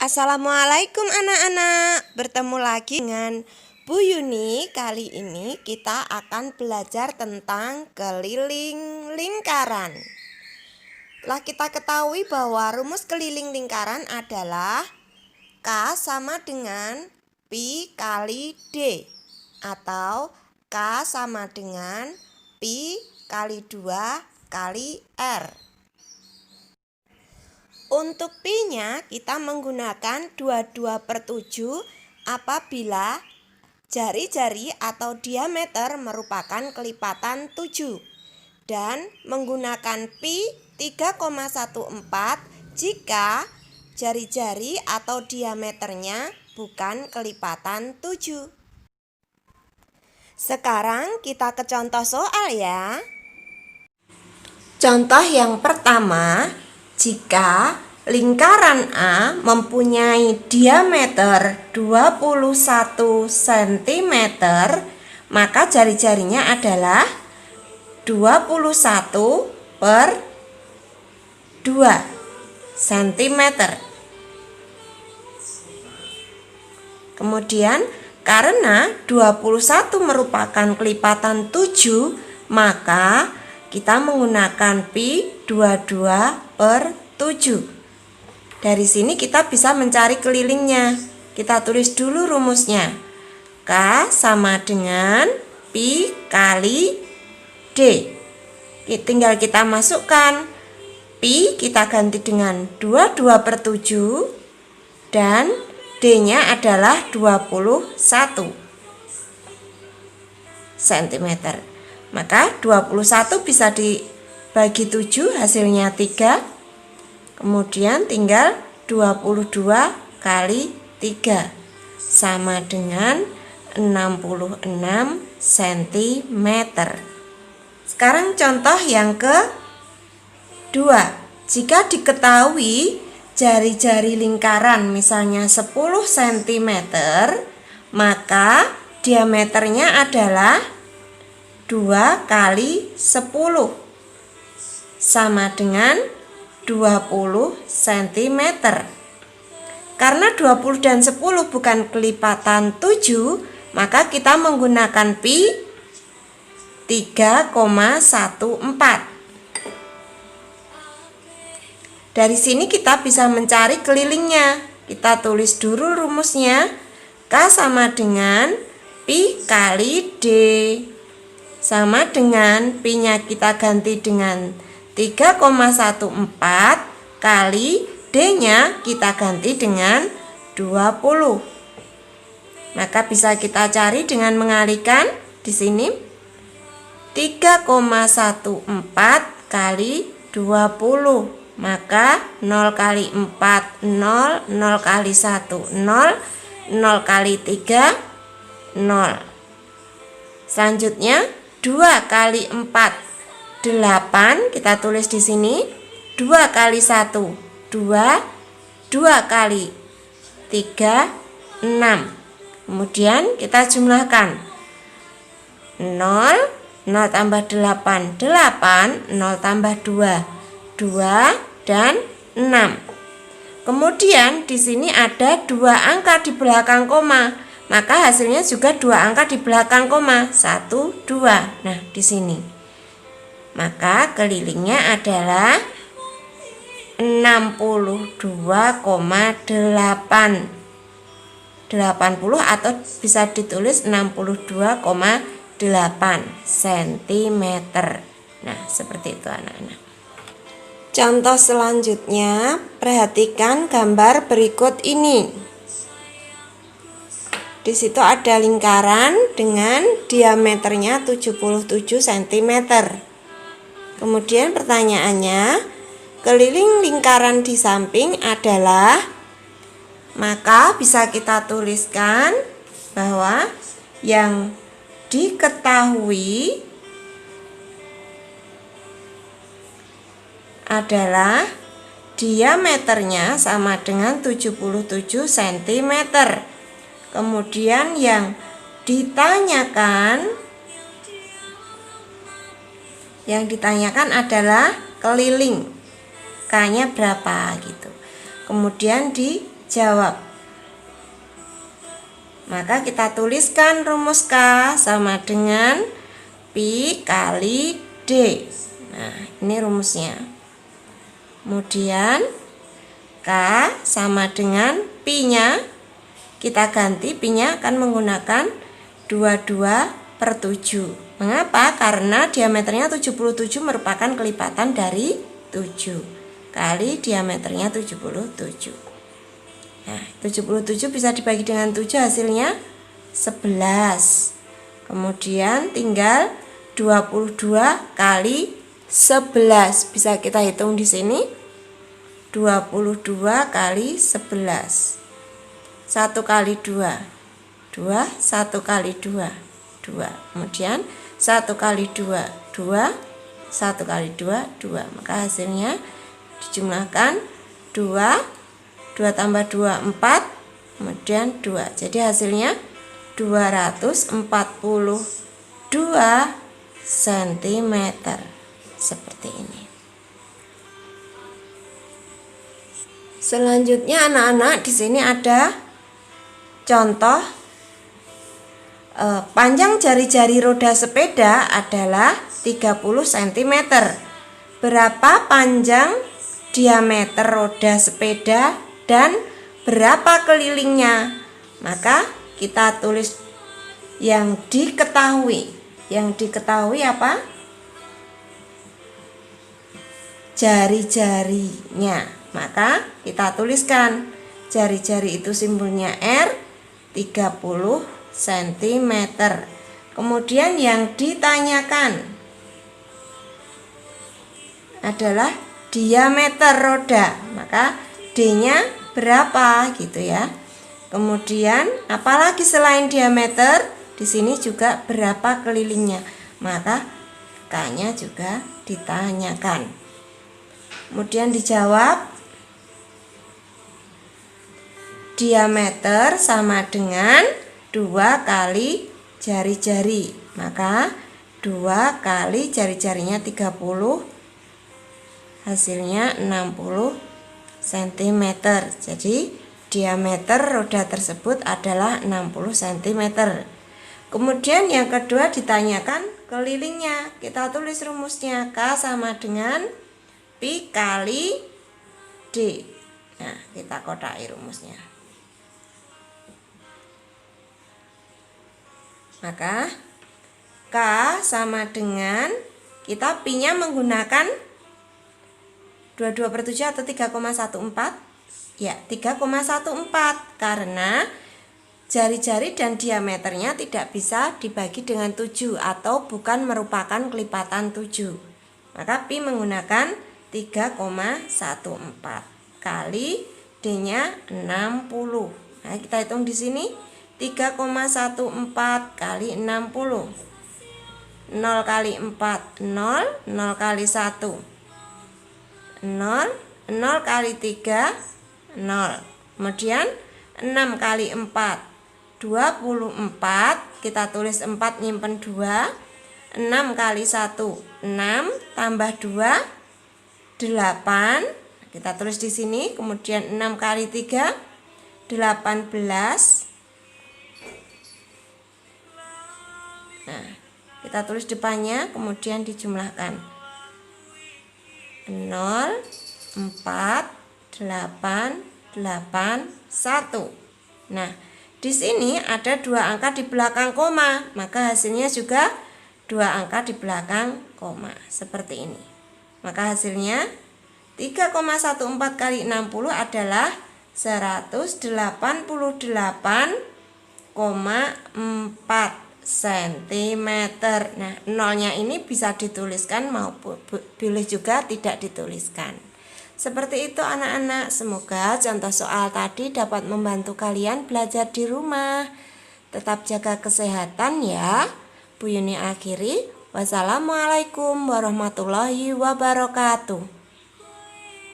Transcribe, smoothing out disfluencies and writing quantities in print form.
Assalamualaikum anak-anak, bertemu lagi dengan Bu Yuni. Kali ini kita akan belajar tentang keliling lingkaran. Telah kita ketahui bahwa rumus keliling lingkaran adalah K sama dengan Pi kali D, atau K sama dengan Pi kali 2 kali R. Untuk Pi-nya kita menggunakan 22/7 apabila jari-jari atau diameter merupakan kelipatan 7, dan menggunakan Pi 3,14 jika jari-jari atau diameternya bukan kelipatan 7. Sekarang kita ke contoh soal ya. Contoh yang pertama, jika lingkaran A mempunyai diameter 21 cm, maka jari-jarinya adalah 21/2 cm. Kemudian karena 21 merupakan kelipatan 7, maka kita menggunakan Pi 22/7. Dari sini kita bisa mencari kelilingnya. Kita tulis dulu rumusnya. K sama dengan Pi kali D. Tinggal kita masukkan. Pi kita ganti dengan 22/7 dan D-nya adalah 21 cm. Maka 21 bisa dibagi 7, hasilnya 3. Kemudian tinggal 22 kali 3 sama dengan 66 cm. Sekarang contoh yang kedua. Jika diketahui jari-jari lingkaran misalnya 10 cm, maka diameternya adalah 2 kali 10 sama dengan 20 cm. Karena 20 dan 10 bukan kelipatan 7, maka kita menggunakan Pi 3,14. Dari sini kita bisa mencari kelilingnya. Kita tulis dulu rumusnya. K sama dengan Pi kali D, sama dengan Pi-nya kita ganti dengan 3,14 kali D-nya kita ganti dengan 20. Maka bisa kita cari dengan mengalihkan di sini. 3,14 kali 20. Maka 0 kali 4 0, 0 kali 1 0, 0 kali 3 0. Selanjutnya 2 kali 4 8, kita tulis di sini. 2 kali 1 2, 2 kali 3 6. Kemudian kita jumlahkan. 0 0 tambah 8 8, 0 tambah 2 2 dan 6. Kemudian di sini ada 2 angka di belakang koma. Maka hasilnya juga 2 angka di belakang koma, 1 2. Nah, di sini. Maka kelilingnya adalah 62,8 80, atau bisa ditulis 62,8 cm. Nah, seperti itu anak-anak. Contoh selanjutnya, perhatikan gambar berikut ini. Di situ ada lingkaran dengan diameternya 77 cm. Kemudian pertanyaannya, keliling lingkaran di samping adalah, maka bisa kita tuliskan bahwa yang diketahui adalah diameternya sama dengan 77 cm. Kemudian yang ditanyakan adalah keliling, K-nya berapa gitu. Kemudian jawab. Maka kita tuliskan rumus K sama dengan Pi kali D. Nah, ini rumusnya. Kemudian K sama dengan Pi-nya, kita ganti Pi-nya akan menggunakan 22/7. Mengapa? Karena diameternya 77 merupakan kelipatan dari 7 kali diameternya 77. Nah, 77 bisa dibagi dengan 7, hasilnya 11. Kemudian tinggal 22 kali 11. Bisa kita hitung di sini. 22 kali 11. 1 kali 2. 2, 1 kali 2. 2. Kemudian 1 kali 2. 2, 1 kali 2. 2. Maka hasilnya dijumlahkan 2. 2 tambah 2, 4, kemudian 2. Jadi hasilnya 242 cm. Seperti ini. Selanjutnya anak-anak, di sini ada contoh panjang jari-jari roda sepeda adalah 30 cm. Berapa panjang diameter roda sepeda dan berapa kelilingnya? Maka kita tulis yang diketahui. Yang diketahui apa? Jari-jarinya. Maka kita tuliskan jari-jari itu simbolnya R, 30 cm. Kemudian yang ditanyakan adalah diameter roda. Maka D-nya berapa gitu ya. Kemudian apalagi selain diameter, di sini juga berapa kelilingnya. Maka K-nya juga ditanyakan. Kemudian dijawab diameter sama dengan 2 kali jari-jari. Maka 2 kali jari-jarinya 30, hasilnya 60 cm. Jadi diameter roda tersebut adalah 60 cm. Kemudian yang kedua ditanyakan kelilingnya. Kita tulis rumusnya. K sama dengan Pi kali D. Nah, kita kodai rumusnya. Maka K sama dengan, kita Pi-nya menggunakan 22/7 atau 3,14? Ya, 3,14 karena jari-jari dan diameternya tidak bisa dibagi dengan 7 atau bukan merupakan kelipatan 7. Maka Pi menggunakan 3,14 kali D-nya 60. Nah, kita hitung di sini 3,14 kali 60. 0 kali 4 0, 0 kali 1 0, 0 kali 3 0. Kemudian 6 kali 4 24. Kita tulis 4 nyimpen 2. 6 kali 1 6 tambah 2 8. Kita tulis di sini. Kemudian 6 kali 3 18. Nah, kita tulis depannya, kemudian dijumlahkan 0, 4, 8, 8, 1. Nah, di sini ada 2 angka di belakang koma, maka hasilnya juga 2 angka di belakang koma, seperti ini. Maka hasilnya 3,14 kali 60 adalah 188,4 cm. Nah, nolnya ini bisa dituliskan maupun boleh juga tidak dituliskan. Seperti itu anak-anak. Semoga contoh soal tadi dapat membantu kalian belajar di rumah. Tetap jaga kesehatan ya. Bu Yuni akhiri. Wassalamualaikum warahmatullahi wabarakatuh.